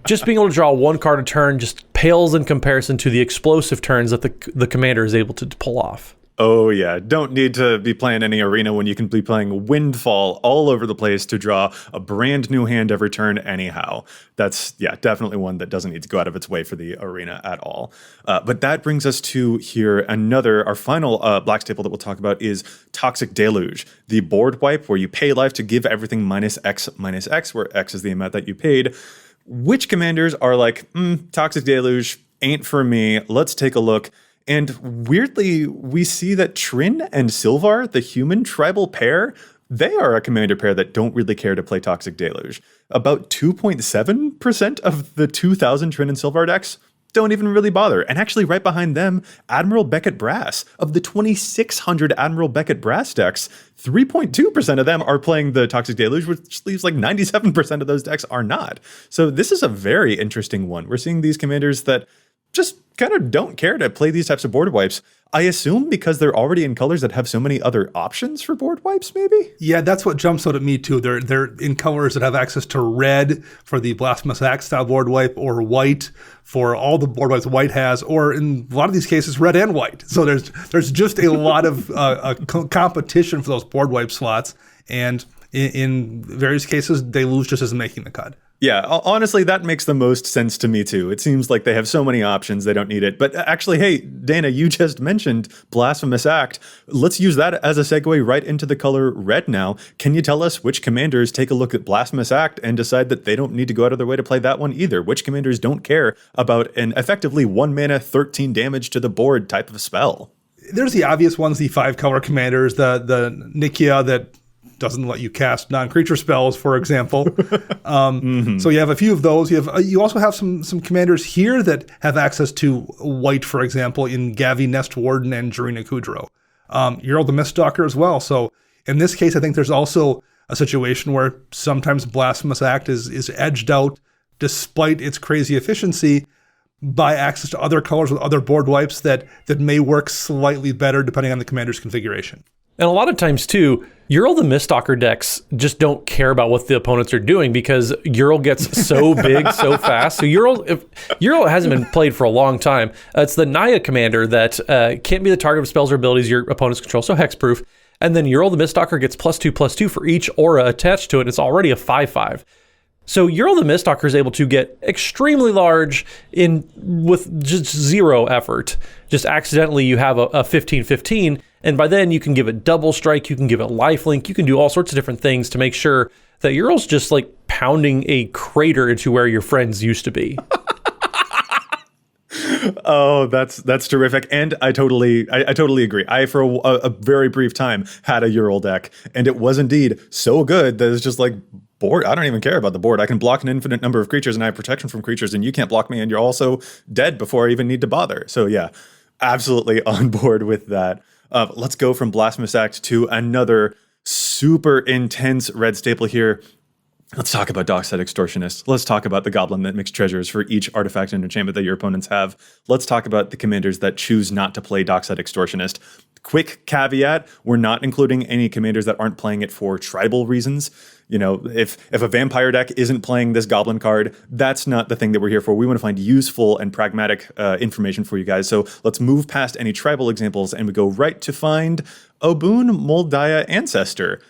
just being able to draw one card a turn just pales in comparison to the explosive turns that the commander is able to pull off. Oh, yeah. Don't need to be playing any arena when you can be playing Windfall all over the place to draw a brand new hand every turn anyhow. That's, yeah, definitely one that doesn't need to go out of its way for the arena at all. But that brings us to here our final black staple that we'll talk about is Toxic Deluge, the board wipe where you pay life to give everything -X, where X is the amount that you paid. Which commanders are like, Toxic Deluge ain't for me. Let's take a look. And weirdly, we see that Trin and Sylvar, the human tribal pair, they are a commander pair that don't really care to play Toxic Deluge. About 2.7% of the 2,000 Trin and Sylvar decks don't even really bother. And actually right behind them, Admiral Beckett Brass. Of the 2,600 Admiral Beckett Brass decks, 3.2% of them are playing the Toxic Deluge, which leaves like 97% of those decks are not. So this is a very interesting one. We're seeing these commanders that just kind of don't care to play these types of board wipes. I assume because they're already in colors that have so many other options for board wipes, maybe? Yeah, that's what jumps out at me too. They're in colors that have access to red for the Blasphemous Act style board wipe, or white for all the board wipes white has, or in a lot of these cases, red and white. So there's just a lot of competition for those board wipe slots, and in various cases, Deluge just isn't making the cut. Yeah, honestly, that makes the most sense to me, too. It seems like they have so many options, they don't need it. But actually, hey, Dana, you just mentioned Blasphemous Act. Let's use that as a segue right into the color red now. Can you tell us which commanders take a look at Blasphemous Act and decide that they don't need to go out of their way to play that one either? Which commanders don't care about an effectively 1 mana, 13 damage to the board type of spell? There's the obvious ones, the 5-color commanders, the Nikia that doesn't let you cast non-creature spells, for example. So you have a few of those. You also have some commanders here that have access to white, for example, in Gavi Nest Warden and Jarina Kudrow. Ural the Miststalker as well. So in this case, I think there's also a situation where sometimes Blasphemous Act is edged out, despite its crazy efficiency, by access to other colors with other board wipes that may work slightly better depending on the commander's configuration. And a lot of times, too, Ural the Miststalker decks just don't care about what the opponents are doing because Ural gets so big so fast. So Ural hasn't been played for a long time. It's the Naya commander that can't be the target of spells or abilities your opponents control, so hexproof. And then Ural the Miststalker gets +2/+2 for each aura attached to it. It's already a 5/5. So Ural the Miststalker is able to get extremely large with just zero effort. Just accidentally you have a 15/15, and by then you can give it double strike, you can give it lifelink, you can do all sorts of different things to make sure that Ural's just like pounding a crater into where your friends used to be. Oh, that's terrific. And I totally agree. I, for a very brief time, had a Ural deck, and it was indeed so good that it's just like, board, I don't even care about the board. I can block an infinite number of creatures, and I have protection from creatures, and you can't block me, and you're also dead before I even need to bother. So yeah, absolutely on board with that. Let's go from Blasphemous Act to another super intense red staple here. Let's talk about Dockside Extortionist. Let's talk about the Goblin that makes treasures for each artifact and enchantment that your opponents have. Let's talk about the commanders that choose not to play Dockside Extortionist. Quick caveat, we're not including any commanders that aren't playing it for tribal reasons. You know, if a vampire deck isn't playing this goblin card, that's not the thing that we're here for. We want to find useful and pragmatic information for you guys. So let's move past any tribal examples and we go right to find Obun Moldaya Ancestor.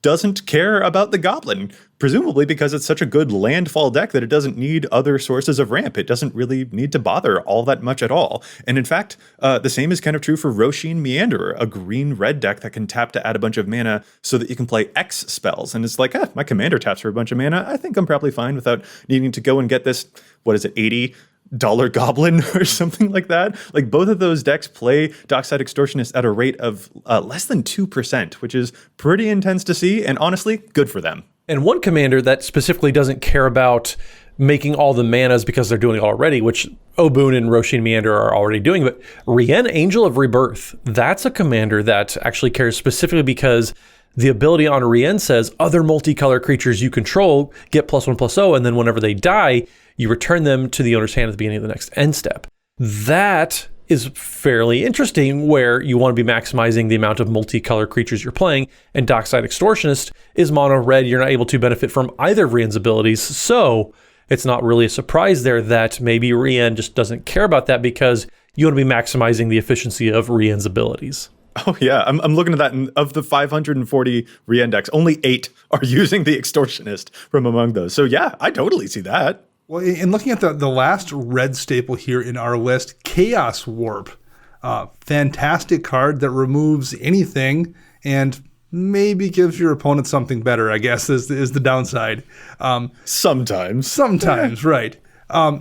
Doesn't care about the goblin, presumably because it's such a good landfall deck that it doesn't need other sources of ramp. It doesn't really need to bother all that much at all. And in fact, the same is kind of true for Roshin Meanderer, a green-red deck that can tap to add a bunch of mana so that you can play X spells. And it's like, my commander taps for a bunch of mana. I think I'm probably fine without needing to go and get this, what is it, $80 goblin or something like that. Like both of those decks play Dockside Extortionist at a rate of less than 2%, which is pretty intense to see, and honestly, good for them. And one commander that specifically doesn't care about making all the manas because they're doing it already, which Obun and Roshin Meander are already doing, but Rien, Angel of Rebirth, that's a commander that actually cares specifically because the ability on Rien says other multicolor creatures you control get +1/+0, and then whenever they die, you return them to the owner's hand at the beginning of the next end step. That is fairly interesting, where you want to be maximizing the amount of multicolor creatures you're playing, and Dockside Extortionist is mono red. You're not able to benefit from either of Rian's abilities, so it's not really a surprise there that maybe Rian just doesn't care about that, because you want to be maximizing the efficiency of Rian's abilities. Oh, yeah. I'm looking at that. And of the 540 Rian decks, only 8 are using the Extortionist from among those. So, yeah, I totally see that. Well, in looking at the last red staple here in our list, Chaos Warp. Fantastic card that removes anything and maybe gives your opponent something better, I guess, is the downside. Sometimes, right.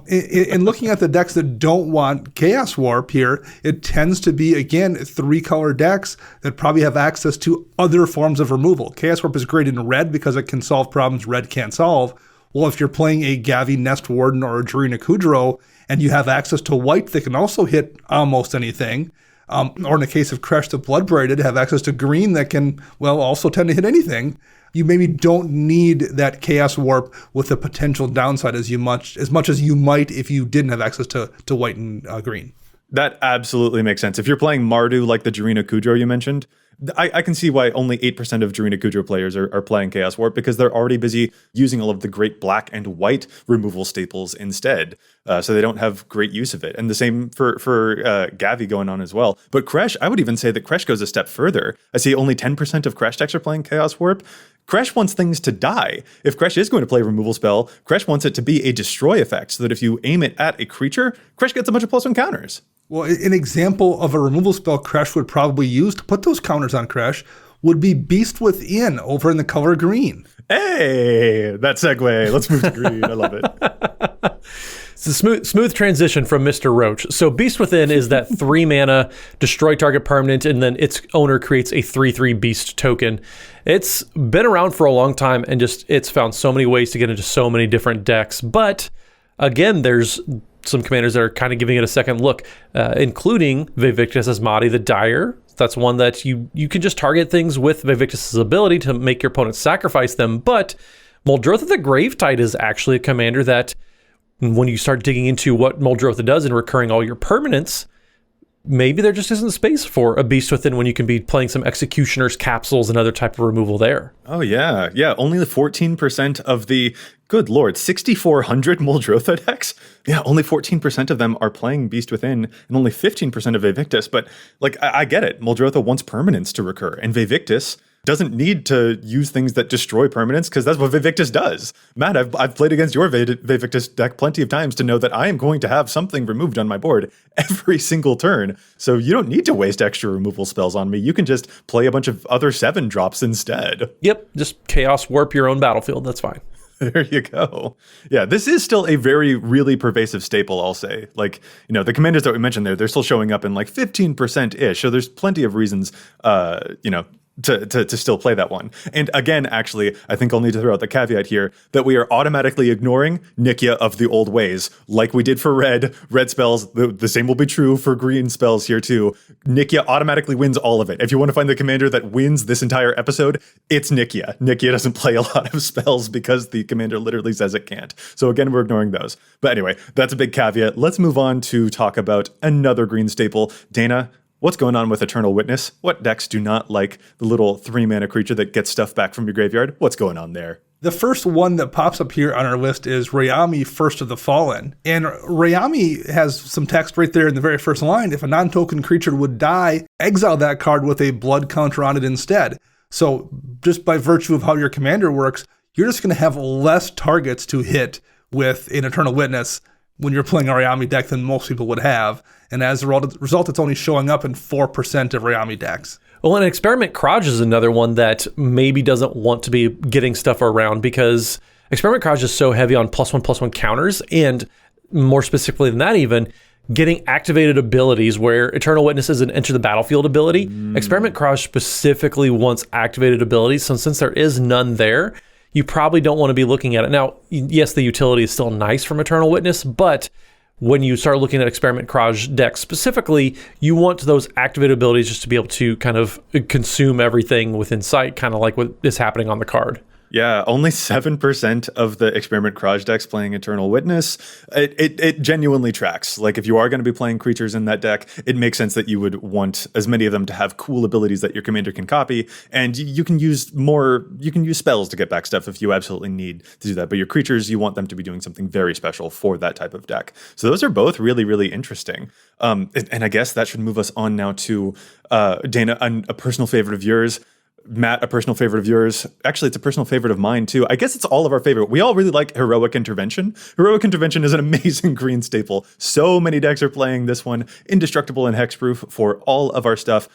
In looking at the decks that don't want Chaos Warp here, it tends to be, again, 3-color decks that probably have access to other forms of removal. Chaos Warp is great in red because it can solve problems red can't solve. Well, if you're playing a Gavi Nest Warden or a Jirina Kudro, and you have access to white that can also hit almost anything, or in the case of Kresh the Bloodbraided, have access to green that can, well, also tend to hit anything, you maybe don't need that Chaos Warp with the potential downside as much as you might if you didn't have access to white and green. That absolutely makes sense. If you're playing Mardu like the Jirina Kudro you mentioned, I can see why only 8% of Jirina Kudro players are playing Chaos Warp, because they're already busy using all of the great black and white removal staples instead. So they don't have great use of it. And the same for Gavi going on as well. But Kresh, I would even say that Kresh goes a step further. I see only 10% of Kresh decks are playing Chaos Warp. Kresh wants things to die. If Kresh is going to play a removal spell, Kresh wants it to be a destroy effect, so that if you aim it at a creature, Kresh gets a bunch of +1 counters. Well, an example of a removal spell Kresh would probably use to put those counters on Kresh would be Beast Within over in the color green. Hey, that segue. Let's move to green. I love it. It's a smooth transition from Mr. Roach. So Beast Within is that 3 mana, destroy target permanent, and then its owner creates a 3/3 beast token. It's been around for a long time, and it's found so many ways to get into so many different decks. But again, there's some commanders that are kind of giving it a second look, including Vivictus Asmati the Dire. That's one that you can just target things with Vivictus' ability to make your opponent sacrifice them. But Muldrotha the Gravetide is actually a commander that, when you start digging into what Muldrotha does and recurring all your permanents, maybe there just isn't space for a Beast Within when you can be playing some Executioner's Capsules and other type of removal there. Oh, yeah. Yeah, only the 14% of the, good lord, 6,400 Muldrotha decks? Yeah, only 14% of them are playing Beast Within, and only 15% of Vivictus. But, like, I get it. Muldrotha wants permanents to recur, and Vivictus doesn't need to use things that destroy permanents, because that's what Vivictus does. Matt, I've played against your Vivictus deck plenty of times to know that I am going to have something removed on my board every single turn. So you don't need to waste extra removal spells on me. You can just play a bunch of other 7-drops instead. Yep, just Chaos Warp your own battlefield. That's fine. There you go. Yeah, this is still a very, really pervasive staple, I'll say. Like, you know, the commanders that we mentioned there, they're still showing up in like 15%-ish. So there's plenty of reasons, to still play that one. And again, actually, I think I'll need to throw out the caveat here that we are automatically ignoring Nikia of the old ways, like we did for red spells. The same will be true for green spells here too. Nikia automatically wins all of it. If you want to find the commander that wins this entire episode, it's Nikia. Nikia doesn't play a lot of spells because the commander literally says it can't. So again, we're ignoring those. But anyway, that's a big caveat. Let's move on to talk about another green staple. Dana, what's going on with Eternal Witness? What decks do not like the little 3-mana creature that gets stuff back from your graveyard? What's going on there? The first one that pops up here on our list is Rayami, First of the Fallen. And Rayami has some text right there in the very first line. If a non-token creature would die, exile that card with a blood counter on it instead. So just by virtue of how your commander works, you're just going to have less targets to hit with an Eternal Witness when you're playing a Rayami deck than most people would have. And as a result, it's only showing up in 4% of Rayami decks. Well, and Experiment Craj is another one that maybe doesn't want to be getting stuff around, because Experiment Craj is so heavy on +1/+1 counters, and more specifically than that even, getting activated abilities where Eternal Witness is an enter the battlefield ability. Experiment Craj specifically wants activated abilities, so since there is none there, you probably don't want to be looking at it. Now, yes, the utility is still nice from Eternal Witness, but when you start looking at Experiment Craj decks specifically, you want those activated abilities just to be able to kind of consume everything within sight, kind of like what is happening on the card. Yeah, only 7% of the Experiment Craj decks playing Eternal Witness. It genuinely tracks. Like, if you are going to be playing creatures in that deck, it makes sense that you would want as many of them to have cool abilities that your commander can copy, and you can use spells to get back stuff if you absolutely need to do that. But your creatures, you want them to be doing something very special for that type of deck. So those are both really, really interesting. And I guess that should move us on now to Dana, a personal favorite of yours. Matt, a personal favorite of yours. Actually, it's a personal favorite of mine, too. I guess it's all of our favorite. We all really like Heroic Intervention. Heroic Intervention is an amazing green staple. So many decks are playing this one. Indestructible and hexproof for all of our stuff.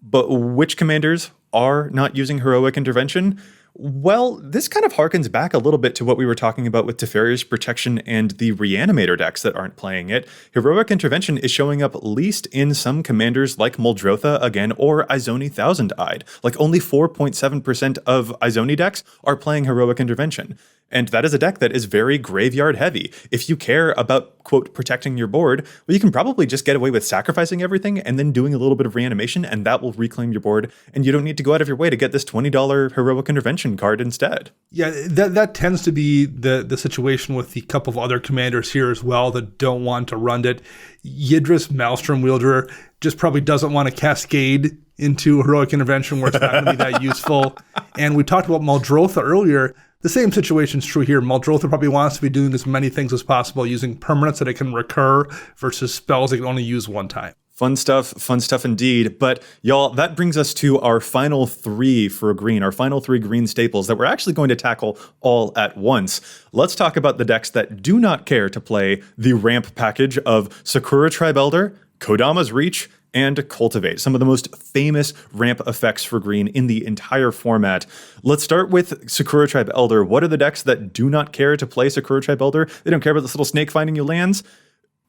But which commanders are not using Heroic Intervention? Well, this kind of harkens back a little bit to what we were talking about with Teferi's Protection and the Reanimator decks that aren't playing it. Heroic Intervention is showing up least in some commanders like Muldrotha again, or Izoni Thousand-Eyed. Like, only 4.7% of Izoni decks are playing Heroic Intervention. And that is a deck that is very graveyard heavy. If you care about, quote, protecting your board, well, you can probably just get away with sacrificing everything and then doing a little bit of reanimation, and that will reclaim your board. And you don't need to go out of your way to get this $20 Heroic Intervention card instead. Yeah, that tends to be the situation with the couple of other commanders here as well that don't want to run it. Yidris Maelstrom Wielder just probably doesn't want to cascade into Heroic Intervention where it's not going to be that useful. And we talked about Muldrotha earlier. The same situation is true here. Muldrotha probably wants to be doing as many things as possible, using permanents that it can recur versus spells it can only use one time. Fun stuff indeed. But y'all, that brings us to our final three for green, our final three green staples that we're actually going to tackle all at once. Let's talk about the decks that do not care to play the ramp package of Sakura Tribe Elder, Kodama's Reach, and Cultivate, some of the most famous ramp effects for green in the entire format. Let's start with Sakura Tribe Elder. What are the decks that do not care to play Sakura Tribe Elder? They don't care about this little snake finding you lands?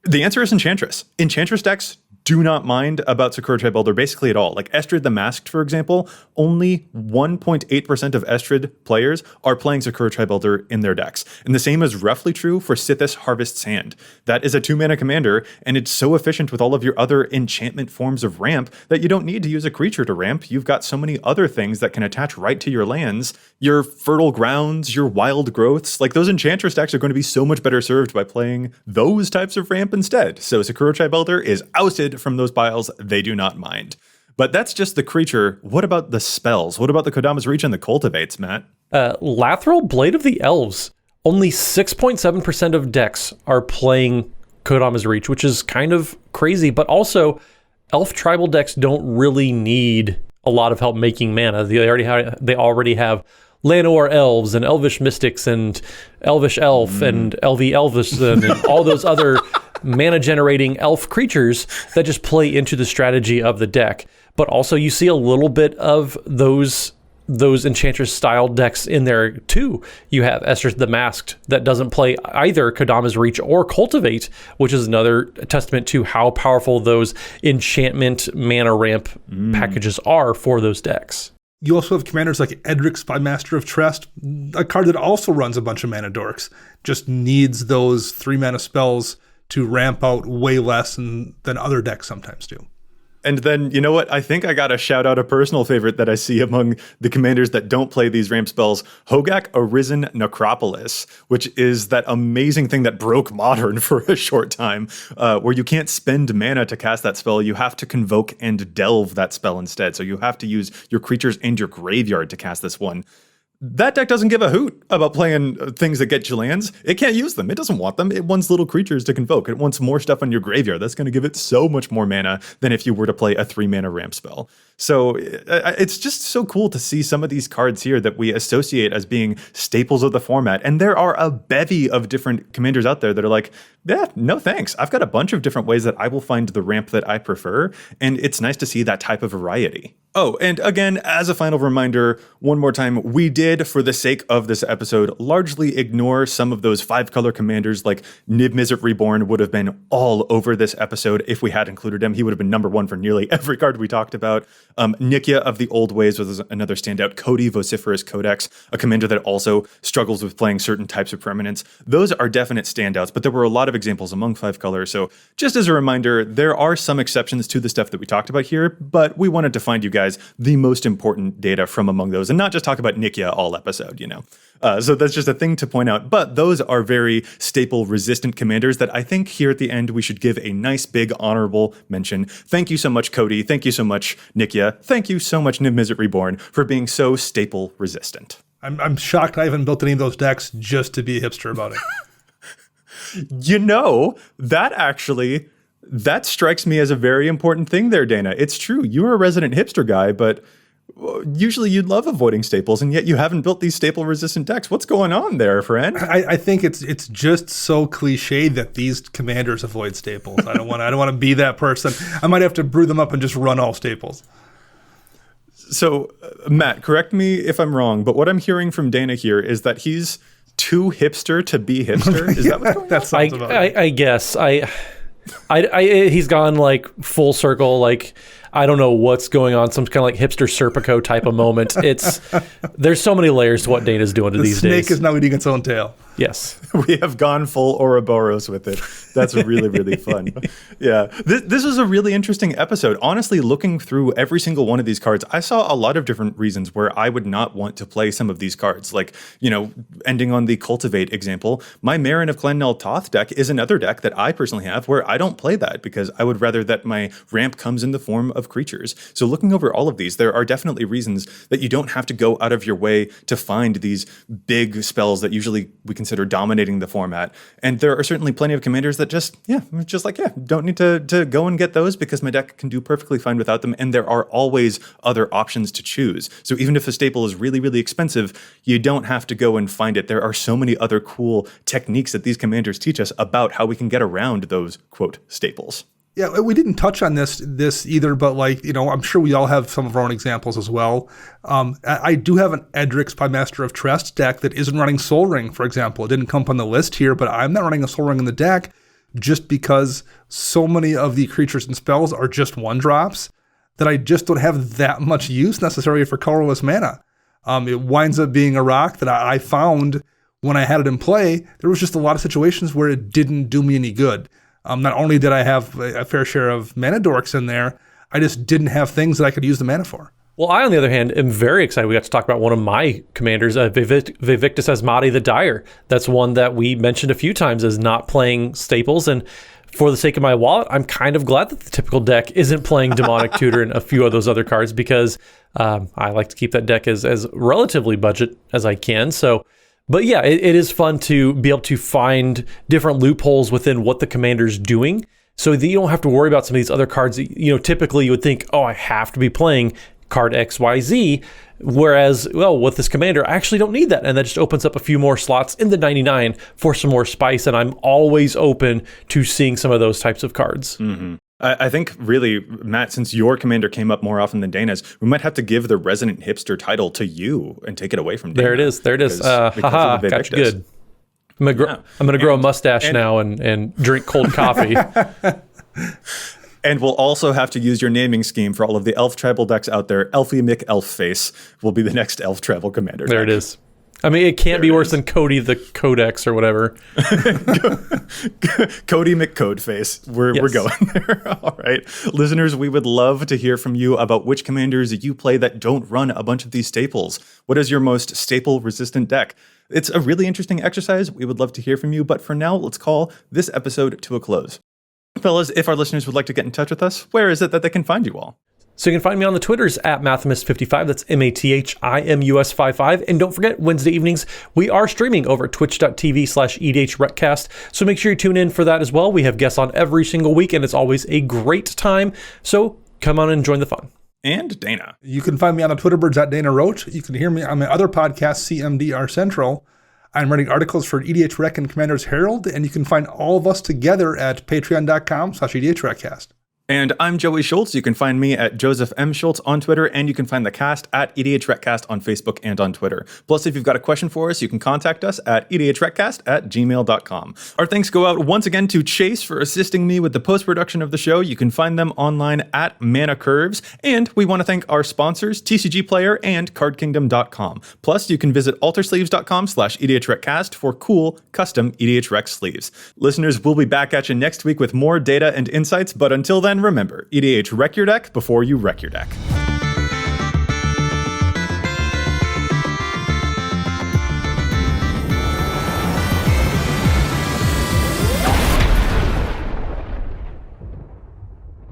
The answer is Enchantress. Enchantress decks do not mind about Sakura Tribe Elder basically at all. Like Estrid the Masked, for example, only 1.8% of Estrid players are playing Sakura Tribe Elder in their decks. And the same is roughly true for Sithis Harvest's Hand. That is a 2-mana commander, and it's so efficient with all of your other enchantment forms of ramp that you don't need to use a creature to ramp. You've got so many other things that can attach right to your lands. Your Fertile Grounds, your Wild Growths, like those Enchantress decks are going to be so much better served by playing those types of ramp instead. So Sakura Tribe Elder is ousted from those piles. They do not mind. But that's just the creature. What about the spells? What about the Kodama's Reach and the Cultivates, Matt? Lathril Blade of the Elves. Only 6.7% of decks are playing Kodama's Reach, which is kind of crazy. But also, elf tribal decks don't really need a lot of help making mana. They already have Llanowar Elves and Elvish Mystics and Elvish Elf and Elvi Elvis and all those other mana-generating elf creatures that just play into the strategy of the deck. But also you see a little bit of those Enchantress-style decks in there, too. You have Estrid the Masked that doesn't play either Kodama's Reach or Cultivate, which is another testament to how powerful those enchantment mana ramp packages are for those decks. You also have commanders like Edric, Spymaster of Trest, a card that also runs a bunch of mana dorks, just needs those 3-mana spells to ramp out way less than other decks sometimes do. And then, you know what? I think I got to shout out a personal favorite that I see among the commanders that don't play these ramp spells, Hogak Arisen Necropolis, which is that amazing thing that broke Modern for a short time, where you can't spend mana to cast that spell. You have to convoke and delve that spell instead. So you have to use your creatures and your graveyard to cast this one. That deck doesn't give a hoot about playing things that get you lands. It can't use them. It doesn't want them. It wants little creatures to convoke. It wants more stuff on your graveyard. That's going to give it so much more mana than if you were to play a 3-mana ramp spell. So it's just so cool to see some of these cards here that we associate as being staples of the format. And there are a bevy of different commanders out there that are like, yeah, no thanks. I've got a bunch of different ways that I will find the ramp that I prefer. And it's nice to see that type of variety. Oh, and again, as a final reminder, one more time, we did, for the sake of this episode, largely ignore some of those 5-color commanders, like Niv Mizzet Reborn would have been all over this episode if we had included him. He would have been number 1 for nearly every card we talked about. Nikya of the Old Ways was another standout. Cody Vociferous Codex, a commander that also struggles with playing certain types of permanents. Those are definite standouts, but there were a lot of examples among 5-color. So just as a reminder, there are some exceptions to the stuff that we talked about here, but we wanted to find you guys guys the most important data from among those, and not just talk about Nikia all episode, So that's just a thing to point out. But those are very staple resistant commanders that I think here at the end we should give a nice big honorable mention. Thank you so much, Cody. Thank you so much, Nikia. Thank you so much, Niv Mizzet Reborn, for being so staple resistant. I'm shocked I haven't built any of those decks just to be a hipster about it. That strikes me as a very important thing there, Dana. It's true. You're a resident hipster guy, but usually you'd love avoiding staples, and yet you haven't built these staple-resistant decks. What's going on there, friend? I think it's just so cliche that these commanders avoid staples. I don't want to be that person. I might have to brew them up and just run all staples. So, Matt, correct me if I'm wrong, but what I'm hearing from Dana here is that he's too hipster to be hipster. Is that what's going on? That sounds about it. I guess. He's gone like full circle, like I don't know what's going on, some kind of like hipster Serpico type of moment. There's so many layers to what Dana's doing these days. The snake is now eating its own tail. Yes. We have gone full Ouroboros with it. That's really, really fun. Yeah. This was a really interesting episode. Honestly, looking through every single one of these cards, I saw a lot of different reasons where I would not want to play some of these cards. Like, ending on the Cultivate example, my Marin of Clennell Toth deck is another deck that I personally have where I don't play that because I would rather that my ramp comes in the form of creatures. So looking over all of these, there are definitely reasons that you don't have to go out of your way to find these big spells that usually we consider dominating the format. And there are certainly plenty of commanders that don't need to go and get those because my deck can do perfectly fine without them. And there are always other options to choose. So even if a staple is really, really expensive, you don't have to go and find it. There are so many other cool techniques that these commanders teach us about how we can get around those, quote, staples. Yeah, we didn't touch on this either, but I'm sure we all have some of our own examples as well. I do have an Edric's Master of Trest deck that isn't running Soul Ring, for example. It didn't come up on the list here, but I'm not running a Soul Ring in the deck just because so many of the creatures and spells are just 1-drops that I just don't have that much use necessarily for colorless mana. It winds up being a rock that I found when I had it in play. There was just a lot of situations where it didn't do me any good. Not only did I have a fair share of mana dorks in there, I just didn't have things that I could use the mana for. Well, I, on the other hand, am very excited. We got to talk about one of my commanders, Vivictus Asmati the Dire. That's one that we mentioned a few times as not playing staples. And for the sake of my wallet, I'm kind of glad that the typical deck isn't playing Demonic Tutor and a few of those other cards because I like to keep that deck as relatively budget as I can. But yeah, it is fun to be able to find different loopholes within what the commander's doing so that you don't have to worry about some of these other cards that, typically you would think, I have to be playing card XYZ. Whereas, with this commander, I actually don't need that. And that just opens up a few more slots in the 99 for some more spice. And I'm always open to seeing some of those types of cards. Mm-hmm. I think really, Matt, since your commander came up more often than Dana's, we might have to give the resident hipster title to you and take it away from Dana. There it is. Haha, got you good. I'm gonna grow a mustache now and drink cold coffee. And we'll also have to use your naming scheme for all of the elf tribal decks out there. Elfie Elfface will be the next elf tribal commander. There it is. I mean, it can't be worse than Cody the Codex or whatever. Cody McCodeface. We're going there. All right. Listeners, we would love to hear from you about which commanders you play that don't run a bunch of these staples. What is your most staple-resistant deck? It's a really interesting exercise. We would love to hear from you. But for now, let's call this episode to a close. Fellas, if our listeners would like to get in touch with us, where is it that they can find you all? So you can find me on the Twitters at Mathimus55. That's MATHIMUS55. And don't forget, Wednesday evenings, we are streaming over at twitch.tv/EDHRECast. So make sure you tune in for that as well. We have guests on every single week, and it's always a great time. So come on and join the fun. And Dana. You can find me on the Twitterbirds at Dana Roach. You can hear me on my other podcast, CMDR Central. I'm writing articles for EDHREC and Commander's Herald, and you can find all of us together at patreon.com/EDHRECast. And I'm Joey Schultz. You can find me at Joseph M. Schultz on Twitter, and you can find the cast at EDHRECast on Facebook and on Twitter. Plus, if you've got a question for us, you can contact us at EDHRECast@gmail.com. Our thanks go out once again to Chase for assisting me with the post-production of the show. You can find them online at Mana Curves. And we want to thank our sponsors, TCG Player and CardKingdom.com. Plus, you can visit altersleeves.com/EDHRECast for cool, custom EDHREC sleeves. Listeners, we'll be back at you next week with more data and insights, but until then, remember, EDH wreck your deck before you wreck your deck.